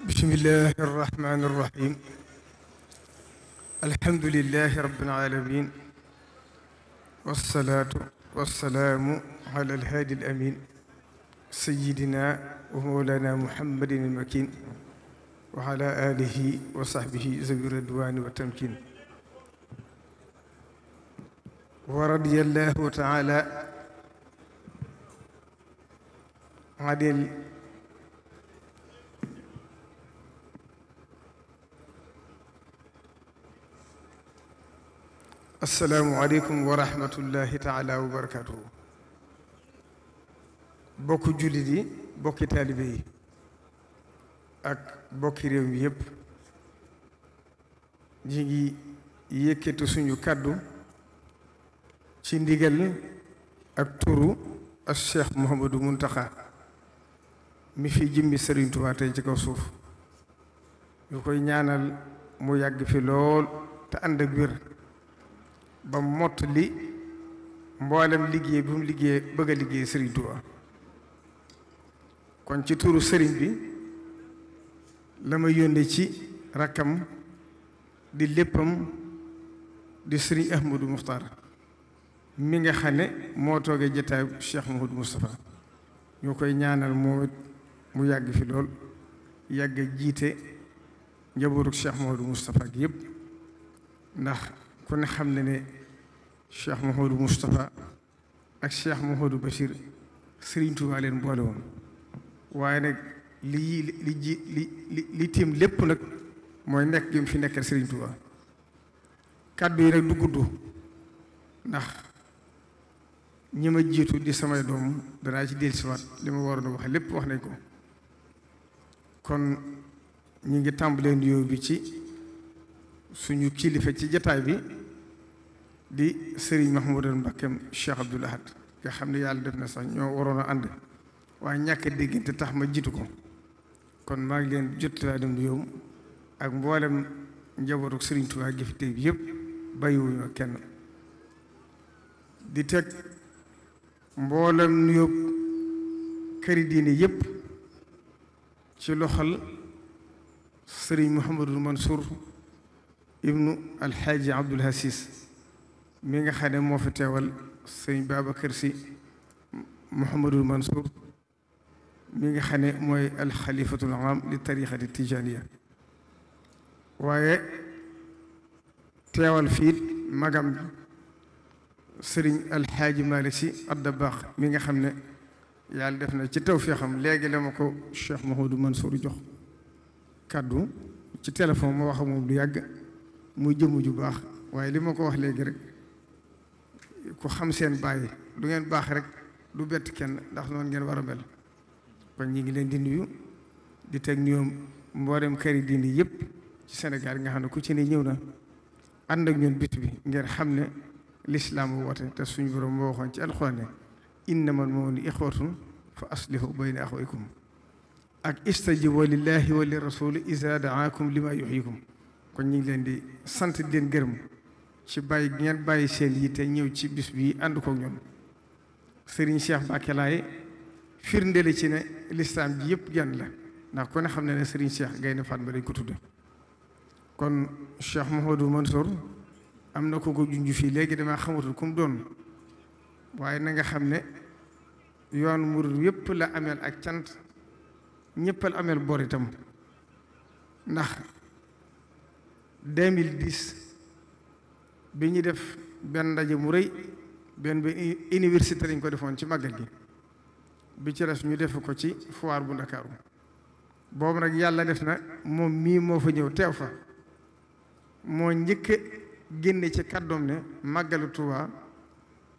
bismillahi irrahmani irrahim alhamdulilahi rabbil alamin wassalaatu wassalaamu ala alhaadi alamin sayidina wa mawlana muhammadin almakin wa ala alihi wa sahbihi zawi ridwani wa tamkin wa radiyallahu taala anil assalaamu aleykum wa rahmatullahi taala wa barakatuhu bokki jullit yi bokki taalibe yi ak bokki réew mi yépp ñi ngi yëkkati suñu kàddu ci ndigal ak turu ak Cheikh Mouhamadou Mountakha mi fi jëmmi Sëriñ Tuubaa tey ci kaw suuf ñu koy ñaanal mu yàgg fi lool te ànd ak wér ba mott li mboolem liggéey bi mu liggéey bëgg a liggéey Sëriñ Tuubaa kon ci turu sëriñ bi la ma yónnee ci rakkam di léppam di Sëriñ Ahmadou Muxtaar mi nga xam ne moo toogee jotaayu Cheikh Mouhamadou Moustapha ñu koy ñaanal moom it mu yàgg fi lool yàgg jiite njabootu Cheikh Mouhamadou Moustapha gi yëpp ndax ku ne xam ne ne Cheikh Mouhamadou Moustapha ak Cheikh Mouhamadou Bachir Sëriñ Tuubaa leen boole woon waaye nag li tiim lépp nag mooy nekk gi mu fi nekkal Sëriñ Tuubaa kàddu yi nag du gudd ndax ñi ma jiitu di samay doom danaa ci dellusiwaat li ma waroon a wax lépp wax nañ ko kon ñu ngi tàmbalee nuyoo bi ci suñu kilifa ci jataay bi di Serigne Mahmoudou Mbakkeem Cheikh Abdoul Ahad nga xam ne yàlla def na sax ñoo waroon a ànd waaye ñàkk a déggante tax ma jiitu ko kon maa ngi leen jottali dem nuyoo ak mboolem njabootu Serigne Touba gi fi tey bi yëpp bàyyiwuñu kenn di teg mboolem nuyoo këri diine yëpp ci loxol Serigne Mouhamadou Mansour ibnu alxaaji Abdul Hasis mi nga xam ne moo fi teewal sëñ Babacar Si Mouhamadul Mansour mi nga xam ne mooy alxalifatul aam li tarixati tijaniya waaye teewal fiit magam sëriñ alxaaji Malik Si Addabaax mi nga xam ne yàlla def na ci tawfeexam léegi la ma ko Cheikh Mouhamadou Mansour jox kàddu ci téléphone ma wax moom du yàgg muy jëmm ju baax waaye li ma ko wax léegi rek ku xam seen bàyyi du ngeen baax rek du bett kenn ndax noonu ngeen war a mel kon ñi ngi leen di nuyu di teg nuyoom mboolem këri diini yëpp ci Sénégal nga xam ne ku ci ne ñëw na ànd ak ñun bit bi ngeen xam ne lislaam woote te suñu borom moo waxoon ci alxuraan ne innamal mu'minuuna ixwatun fa aslihu bayna axawaykum ak istajibu lillahi wa li rasuli iza daakum lima yuhyikum kon ñu ngi leen di sant di leen gërëm ci bàyyi ngeen bàyyi seen yi te ñëw ci bis bi ànd ko ñoom Serigne Cheikh Mbacké Laay firndele ci ne lislaam ji yëpp genn la ndax ku ne xam ne ne Serigne Cheikh Gaynde Fatma dañ ko tudde kon Cheikh Mouhamadou Mansour am na ko junj fii léegi damaa xamatul ku mu doon waaye na nga xam ne yoon murid yëpp la ameel ak cant ñëppal ameel bor itam ndax 2010 bi ñu def benn ndaje mu rëy benn ba université lañ ko defoon ci màggal gi bi ci res ñu def ko ci foire bu Ndakaaru boobu nag yàlla def na moom mii moo fa ñëw teew fa moo njëkk génne ci kàddoom ne màggalu Tuubaa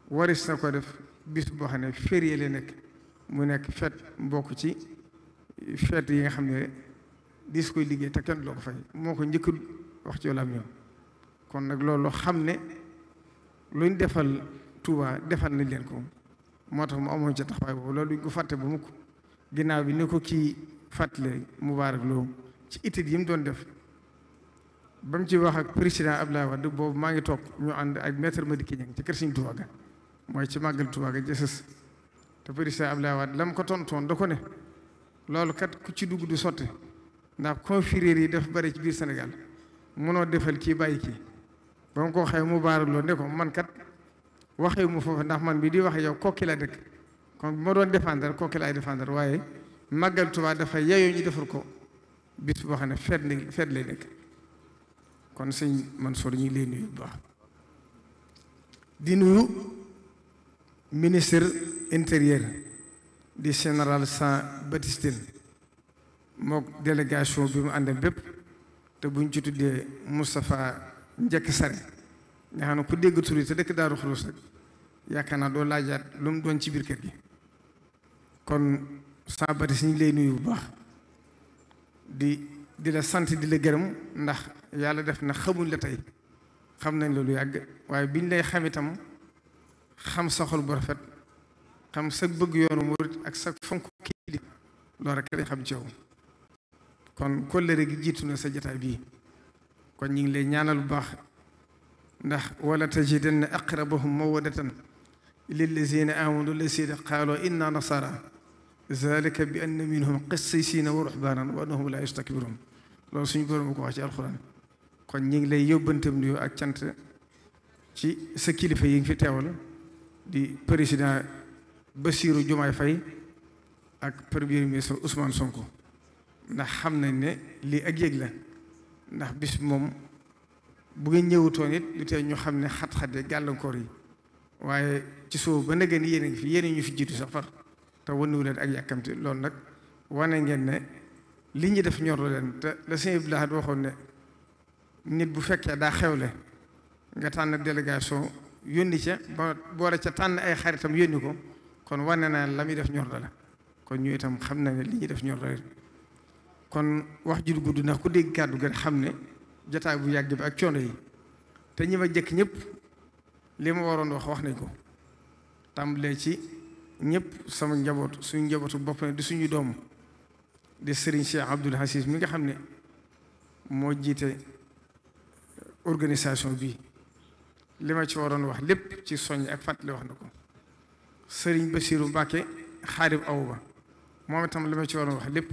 waris na ko def bis boo xam ne férié la nekk mu nekk fête mbokk ci fête yi nga xam ne dis koy liggéey te kenn loo ko fay moo ko njëkk wax ci wàllam ñoom kon nag loolu xam ne luñ defal Touba defal nañ leen ko moo tax mu amoon ca taxawaay boobu loolu duñ ko fàtte ba mukk ginnaaw bi ni ko kii fàttale Mubaarak Lo ci itit yi mu doon def ba mu ci wax ak président Abdoulaye Wade boobu maa ngi toog ñu ànd ak maître Madické Niang ci kër Sëriñ Touba ga mooy ci màggal Touba ga jësës te président Abdoulaye Wade la mu ko tontoon da ko ne loolu kat ku ci dugg du sotti ndax confrérie yi dafa bari ci biir Sénégal mënoo defal kii bàyyi kii ba mu ko waxee mu baaraloo ne ko man kat waxee mu foofu ndax man bi di wax yow Kokki la dëkk kon bu ma doon défendre Kokki laay défendre waaye màggal Tuubaa dafa yeyoo ñu defar ko bis boo xam ne feet lay nekk kon sëñ Mansour ñu ngi lay nuyu bu baax di nuyu ministre intérieur di général Jean-Baptiste Tine mook délégation bi mu àndal bépp te buñ ci tuddee Moustapha Njekk Sare nga xam ne ku dégg tur yi te dëkk Daaru Xuloos rek yaakaar naa doo laajaat lu mu doon ci biir kër gi kon Jean-Baptiste ñu ngi lay nuyu bu baax di la sant di la gërëm ndax yàlla def na xamuñ la tey xam nañ la lu yàgg waaye biñ lay xam itam xam sa xol bu rafet xam sa bëgg yoonu murit ak sa fonk kii loolu rek lañ xam ci yow kon kóllëre gi jiitu na sa jotaay bii kon ñu ngi lay ñaanal bu baax ndax wala tajidanna aqrabahum mawaddatan lillazina amanu lazina qaalu inna nasara zalika bi anna minhum qissisina wa ruhbanan wa annahum la yastakbirun loolu suñu borom ko wax ci alxuraan kon ñu ngi lay yóbbantam nuyoo ak cant ci sa kilifa yi ngi fi teewal di président Bassirou Diomaye Faye ak premier ministre Ousmane Sonko ndax xam nañ ne lii ak yëg la ndax bis moom bu ngeen ñëwutoon it lu tee ñu xam ne xat-xat gàllankoor yi waaye ci suuf ba nëgën yéen a ngi fi yéen ñu fi jiitu sax far te wanewu leen ak yàkkamti loolu nag wane ngeen ne li ñu def ñor leen te la sëñ Abdou Lahad waxoon ne nit bu fekkee daa xewle nga tànn délégation yónni ca ba boole ca tànn ay xaritam yónni ko kon wane naa la muy def ñor la kon ñu itam xam na ne li ñuy def ñor la kon wax ju gudd ndax ku dégg kàddu gën xam ne jotaay bu yàgg bi ak coono yi te ñi ma jëkk ñëpp li ma waroon wax nañ ko tàmbalee ci ñëpp sama njaboot suñu njabootu bopp ne di suñu doom di Serigne Cheikh Abdoul Aziz mi nga xam ne moo jiite organisation bi li ma ci waroon wax lépp ci soññ ak fàttali wax na ko Serigne Bassirou Mbacké xaarib awuba moom itam li ma ci waroon wax lépp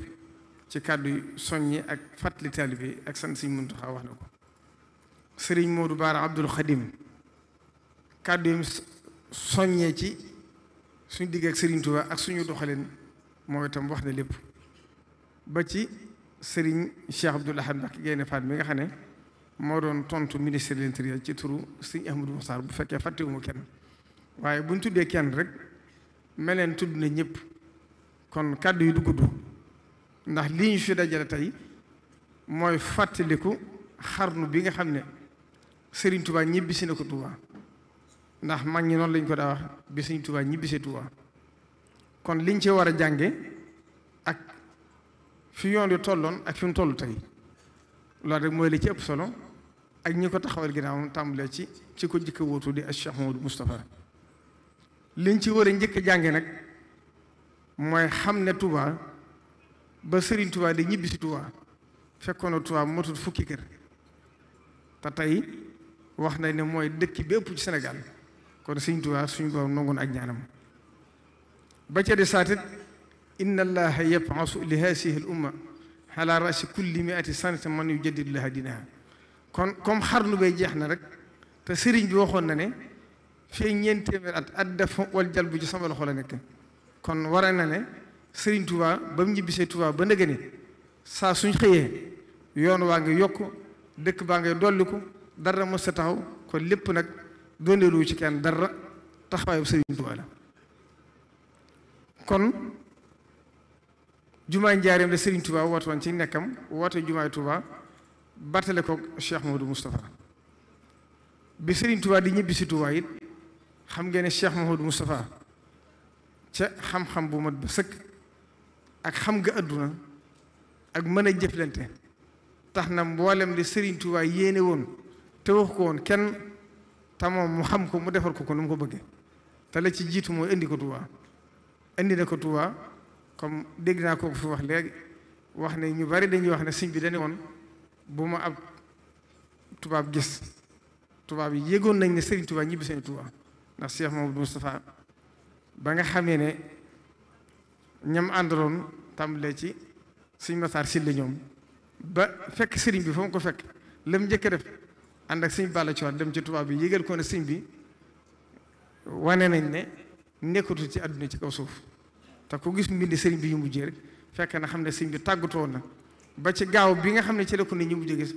ci kàddu yi soññi ak fàttali taalibe ak sant Sëriñ Muntaxa wax na ko Serigne Modou Bara Abdoul Khadim kàddu yi soññee ci suñu digg ak Serigne Touba ak suñu doxalin moom itam wax na lépp ba ci Serigne Cheikh Abdoul Ahad Mbacké Gaïndé Fatma mi nga xam ne moo doon tontu ministre de l'intérieur ci turu Serigne Ahmadou Mokhtar bu fekkee fàttewuma kenn waaye buñ tuddee kenn rek meleen tudd na ñëpp kon kàddu yi du gudd ndax lii ñu fi dajale tey mooy fàttaliku xarnu bi nga xam ne Serigne Touba ñibbisi na ko Touba ndax mag ñi noonu lañ ko daa wax bi Serigne Touba ñibbisee Touba kon liñ ci war a jànge ak fi yoon wi tolloon ak fi mu toll tey loolu rek mooy li ci ëpp solo ak ñi ko taxawal ginnaawam tàmbalee ci ko jëkk wóotu di Cheikh Mouhamadou Moustapha liñ ci war a njëkk a jànge nag mooy xam ne Touba ba Serigne Touba di ñibbisi Touba fekkoon na Touba motul fukki kër te tey wax nañ ne mooy dëkk bi ëpp ci Sénégal kon Serigne Touba suñu borom nangoon ak ñaanam ba ca di saatit inna allaha yab'asu li haasihi al umma ala rasi kulli mi'ati sanatin man yujaddidu laha dinaha kon comme xarnu bay jeex na rek te Serigne bi waxoon na ne fii ñeent téeméer at def wal jal bu ci sama loxo la nekk kon wara na ne Serigne Touba ba mu ñibbisee Touba ba ndëgë ni saa suñ xëyee yoon waa ngi yokk dëkk baa ngay dolliku dara mës a taxaw kon lépp nag dondeelu ci kenn dara taxawaayu Serigne Touba la kon jumaay njaareem la Serigne Touba woote woon ci nekkam woote jumaay Touba battale ko Cheikh Mouhamadou Moustapha bi Serigne Touba di ñibbisi Touba it xam ngeen ne Cheikh Mouhamadou Moustapha ca xam-xam bu mat ba sëkk ak xam nga àdduna ak mën a jëflante tax na mboolem li Serigne Touba yéene woon te wax ko woon kenn te moom mu xam ko mu defal ko nu mu ko bëggee te la ci jiitu mooy indi ko Touba indi na ko Touba comme dégg naa ko fi wax léegi wax ne ñu bari dañuy wax ne sëñ bi dañu woon bu ma ab tubaab gis tubaab yi yégoon nañ ne Serigne Touba ñibbi seen Touba ndax Cheikh Mamadou Moustapha ba nga xamee ne ñam àndaloon tàmbalee ci suñ Matar Sylla ñoom ba fekk sëriñ bi fa mu ko fekk lam njëkk a def ànd ak sëñ Balla Coor dem ci tubaab bi yëgal ko ne sëñ bi wane nañ ne nekkatu ci àdduna ci kaw suuf te ku gis mbindi sëriñ bi yu mujjee rek fekk na xam ne sëñ bi tàggatoo woon na ba ci gaaw bi nga xam ne ci la ko nit ñi mujjee gis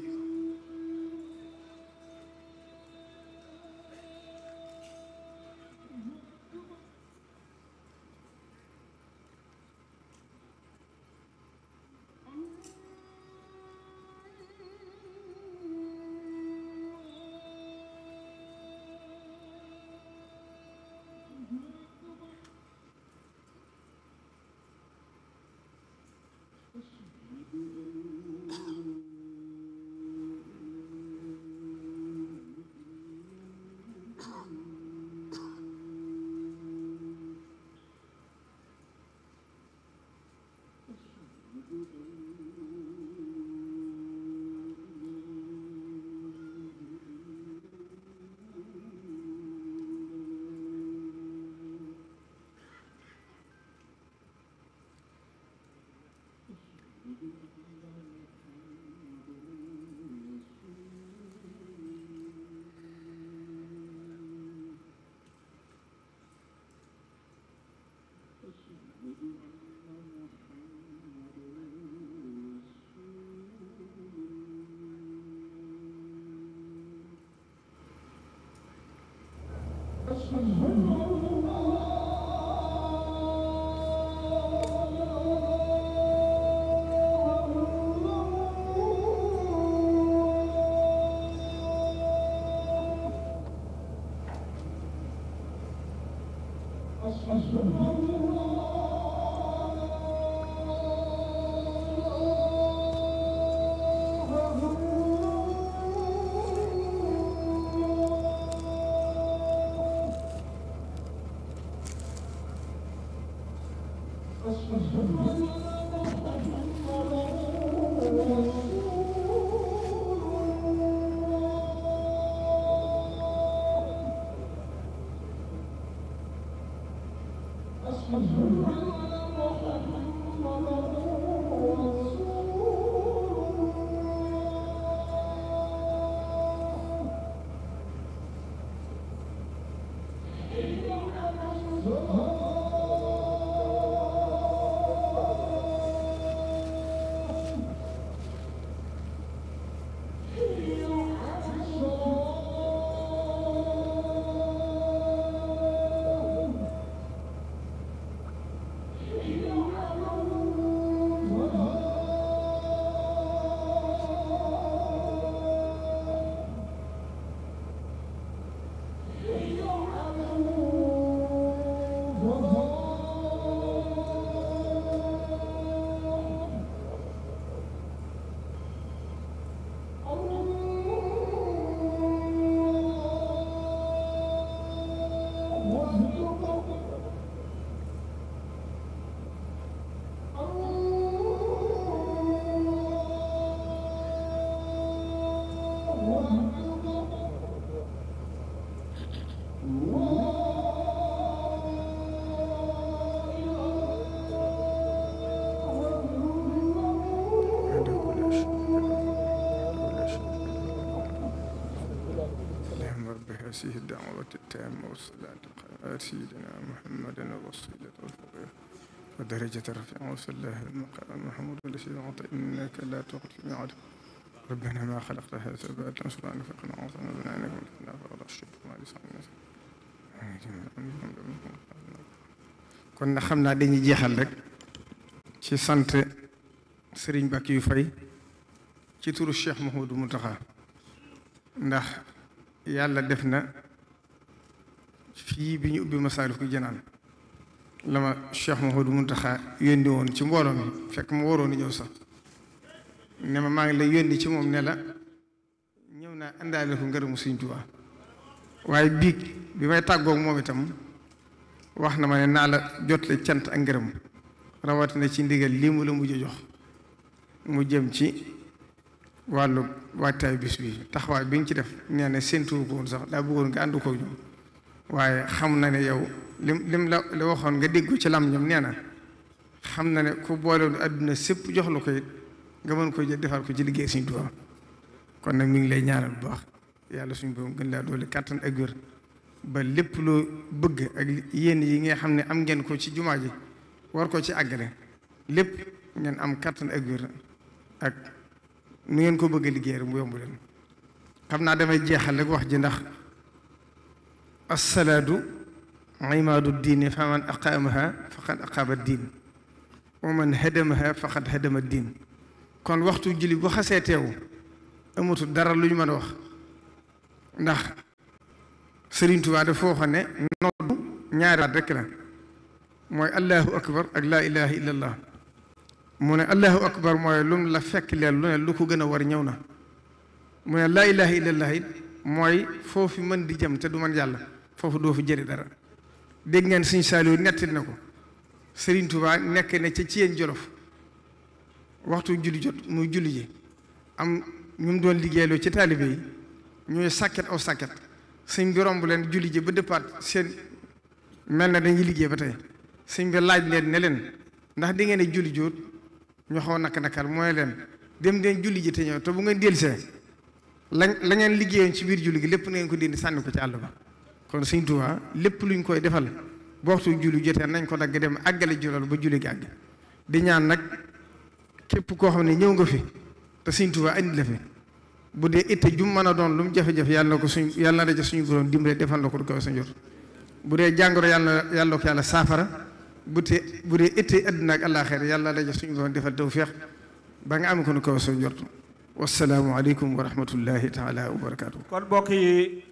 هذه الدعوة التامة والصلاة القائمة سيدنا محمد الوسيلة والفضيلة ودرجة رفيعة وصلاه المقام محمود الذي أعطى إنك لا تخلف الميعاد ربنا ما خلقت هذا باطلا سبحانك فقنا عظنا بنائك ولكنا فقد أشرك ما لسان kon na xam naa dañuy jeexal rek ci sant Serigne Bakiou Faye ci turu Cheikh Mouhamadou Mountakha ndax yàlla def na fii bi ñu ubbi Masaalikul Jinaan la ma Cheikh Mouhamadou Mountakha yónni woon ci mbooloo mi fekk mu waroon ñëw sax ne ma maa ngi lay yónni ci moom ne la ñëw naa àndaale ko ngërëmu Sëriñ Tuubaa waaye biig bi may tàggoog moom itam wax na ma ne naa la jotle cant ak ngërëm rawatina ci ndigal lii mu la mujj jox mu jëm ci wàllu waajtaay bis bi taxawaay bi nga ci def nee na séntu ko woon sax daa bëggoon nga ànd ko ñoom waaye xam na ne yow lim la waxoon nga dégg ci lam ñoom nee na xam na ne ku boole àdduna sépp jox la ko it nga mën ko jël defal ko ci liggéey Sëriñ Tuubaa kon nag mi ngi lay ñaanal bu baax yàlla suñu borom gën laa doole kàttan ak wér ba lépp loo bëgg ak yéen yi nga xam ne am ngeen ko ci jumaa ji war ko ci àggale lépp ngeen am kàttan ak wér ak nu ngeen ko bëgg a liggéey rek mu yomb leen xam naa damay jeexal rek wax ji ndax assalaatu imaadu diine fa man aqaamaha faqad aqaama diin wa man hadamaha faqad hadama diin kon waxtu julli bu xasee teew amatul dara lu ñu mën a wax ndax Sëriñ Tuubaa dafa waxoon ne noddu ñaari baat rekk la mooy allahu akbar ak laa ilaha illallah mu ne allahu akbar mooy lum la fekk leen lu ne lu ko gën a war ñëw na mu ne laa ilaha illallah it mooy foofu mën di jëm te du man yàlla foofu doo fi jëri dara dégg ngeen Sëriñ Saaliw nettil na ko Sëriñ Tuubaa nekk ne ca Ciyeen Jolof waxtu julli jot muy julli ji am ñu mu doon liggéeyloo ci taalibe yi ñooy sàkket aw sàkket sëñ bi romb leen julli ji ba dëppaat seen mel na dañuy liggéey ba tey sëñ bi laaj leen ne leen ndax di ngeen ne julli jóot ñu xaw nakal mooy leen dem leen julli ji te ñëw te bu ngeen dellusee la ngeen liggéeyoon ci biir julli gi lépp na ngeen ko dindi sànni ko ci àll ba kon Sëñ Tuubaa lépp luñ koy defal ba waxtu julli jotee nañ ko dagg dem àggale jural ba julli gi àgg di ñaan nag képp koo xam ne ñëw nga fi te Sëñ Tuubaa andi la fi bu dee itte jum mën a doon lu mu jafe-jafe yàlla na ko yàlla na suñu borom dimbale defal na ko du ko sa njort bu dee jàngoro yàlla ko yàlla saafara bu dee itte àddina ak àllaaxira yàlla na suñu borom defal tawfeex ba nga am ko nu ko sa njort wassalaamu aleykum wa rahmatullahi taala wa barakaatu. kon mbokk yi